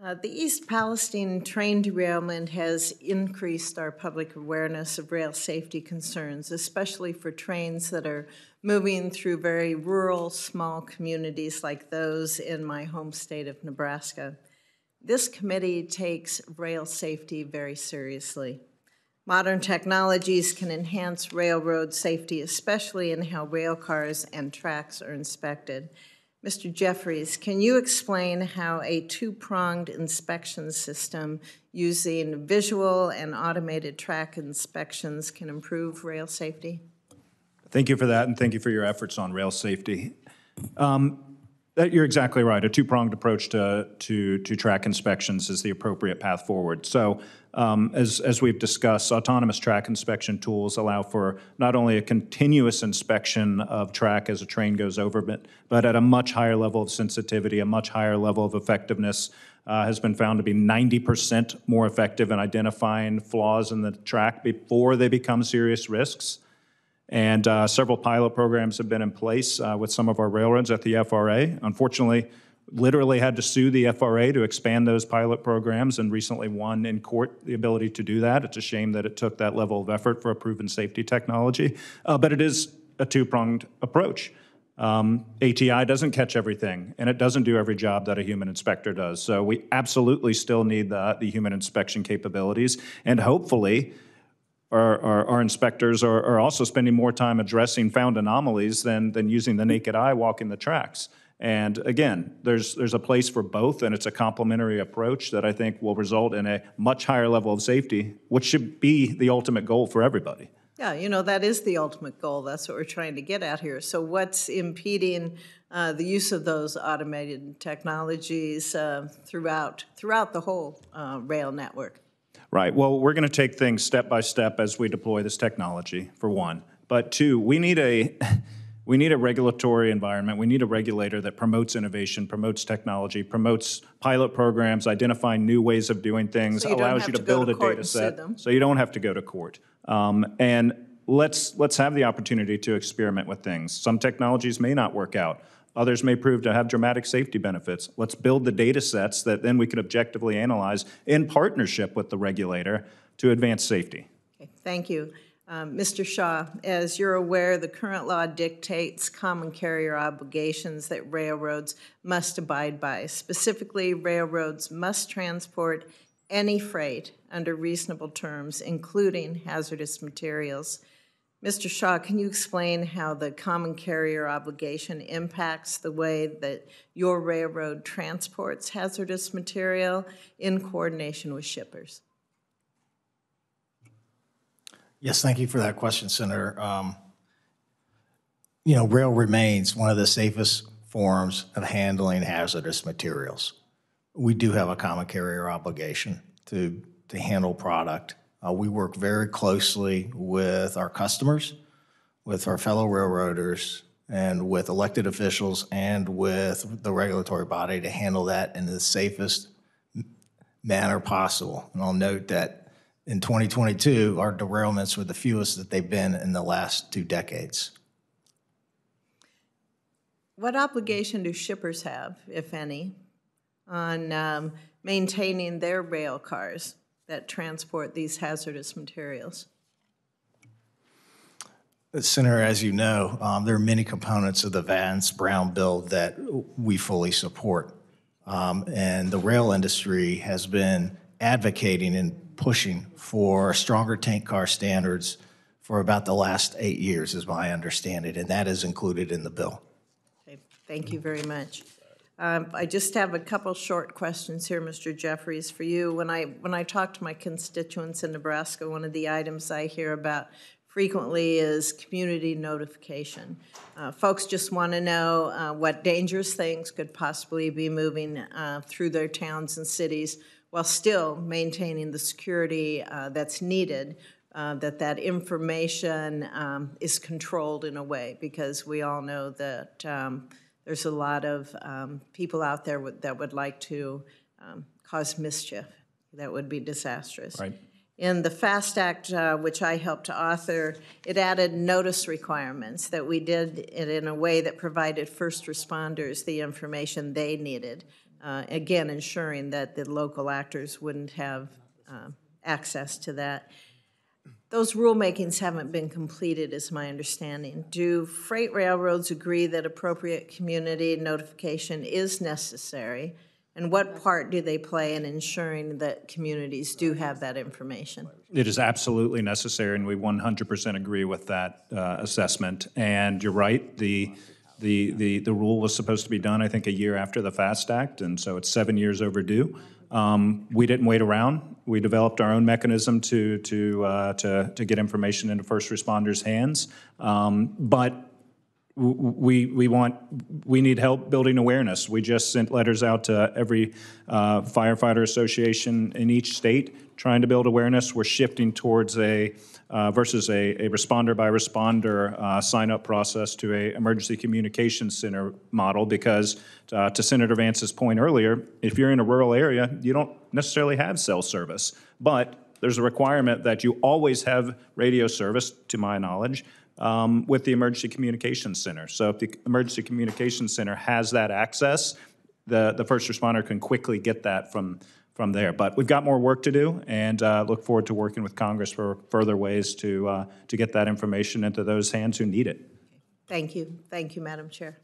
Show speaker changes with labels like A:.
A: The East Palestine train derailment has increased our public awareness of rail safety concerns, especially for trains that are moving through very rural, small communities like those in my home state of Nebraska. This committee takes rail safety very seriously. Modern technologies can enhance railroad safety, especially in how rail cars and tracks are inspected. Mr. Jefferies, can you explain how a two-pronged inspection system using visual and automated track inspections can improve rail safety?
B: Thank you for that, and thank you for your efforts on rail safety. You're exactly right. A two-pronged approach to track inspections is the appropriate path forward. So as we've discussed, autonomous track inspection tools allow for not only a continuous inspection of track as a train goes over it, but at a much higher level of sensitivity, a much higher level of effectiveness. Has been found to be 90% more effective in identifying flaws in the track before they become serious risks. And several pilot programs have been in place with some of our railroads at the FRA. Unfortunately, literally had to sue the FRA to expand those pilot programs and recently won in court the ability to do that. It's a shame that it took that level of effort for a proven safety technology, but it is a two-pronged approach. ATI doesn't catch everything, and it doesn't do every job that a human inspector does. So we absolutely still need the human inspection capabilities, and hopefully our inspectors are also spending more time addressing found anomalies than using the naked eye walking the tracks. And again, there's a place for both, and it's a complementary approach that I think will result in a much higher level of safety, which should be the ultimate goal for everybody.
A: Yeah, you know, that is the ultimate goal. That's what we're trying to get at here. So what's impeding the use of those automated technologies throughout the whole rail network?
B: Right. Well, we're going to take things step by step as we deploy this technology, for one. But two, we need a regulatory environment. We need a regulator that promotes innovation, promotes technology, promotes pilot programs, identifying new ways of doing things,
A: so
B: allows you to build a data set so you don't have to go to court. And let's have the opportunity to experiment with things. Some technologies may not work out. Others may prove to have dramatic safety benefits. Let's build the data sets that then we can objectively analyze in partnership with the regulator to advance safety.
A: Okay, thank you. Mr. Shaw, as you're aware, the current law dictates common carrier obligations that railroads must abide by. Specifically, railroads must transport any freight under reasonable terms, including hazardous materials. Mr. Shaw, can you explain how the common carrier obligation impacts the way that your railroad transports hazardous material in coordination with shippers?
C: Yes, thank you for that question, Senator. Rail remains one of the safest forms of handling hazardous materials. We do have a common carrier obligation to handle product. We work very closely with our customers, with our fellow railroaders, and with elected officials and with the regulatory body to handle that in the safest manner possible. And I'll note that in 2022, our derailments were the fewest that they've been in the last 2 decades.
A: What obligation do shippers have, if any, on maintaining their rail cars that transport these hazardous materials?
C: Senator, as you know, there are many components of the Vance-Brown bill that we fully support. And the rail industry has been advocating and pushing for stronger tank car standards for about the last 8 years, is my understanding, and that is included in the bill.
A: Okay, thank you very much. I just have a couple short questions here, Mr. Jefferies, for you. When I talk to my constituents in Nebraska, one of the items I hear about frequently is community notification. Folks just want to know what dangerous things could possibly be moving through their towns and cities while still maintaining the security that's needed, that information is controlled in a way, because we all know that there's a lot of people out there that would like to cause mischief. That would be disastrous.
B: Right.
A: In the FAST Act, which I helped to author, it added notice requirements that we did it in a way that provided first responders the information they needed. again, ensuring that the local actors wouldn't have access to that. Those rulemakings haven't been completed, is my understanding. Do freight railroads agree that appropriate community notification is necessary? And what part do they play in ensuring that communities do have that information?
B: It is absolutely necessary, and we 100% agree with that assessment. And you're right, the rule was supposed to be done, I think, a year after the FAST Act, and so it's 7 years overdue. We didn't wait around. We developed our own mechanism to get information into first responders' hands. But we need help building awareness. We just sent letters out to every firefighter association in each state trying to build awareness. We're shifting towards versus a responder by responder sign-up process to a emergency communications center model, because to Senator Vance's point earlier, if you're in a rural area, you don't necessarily have cell service, but there's a requirement that you always have radio service, to my knowledge, with the Emergency Communications Center. So if the Emergency Communications Center has that access, the first responder can quickly get that from there. But we've got more work to do, and look forward to working with Congress for further ways to get that information into those hands who need it.
A: Thank you. Thank you, Madam Chair.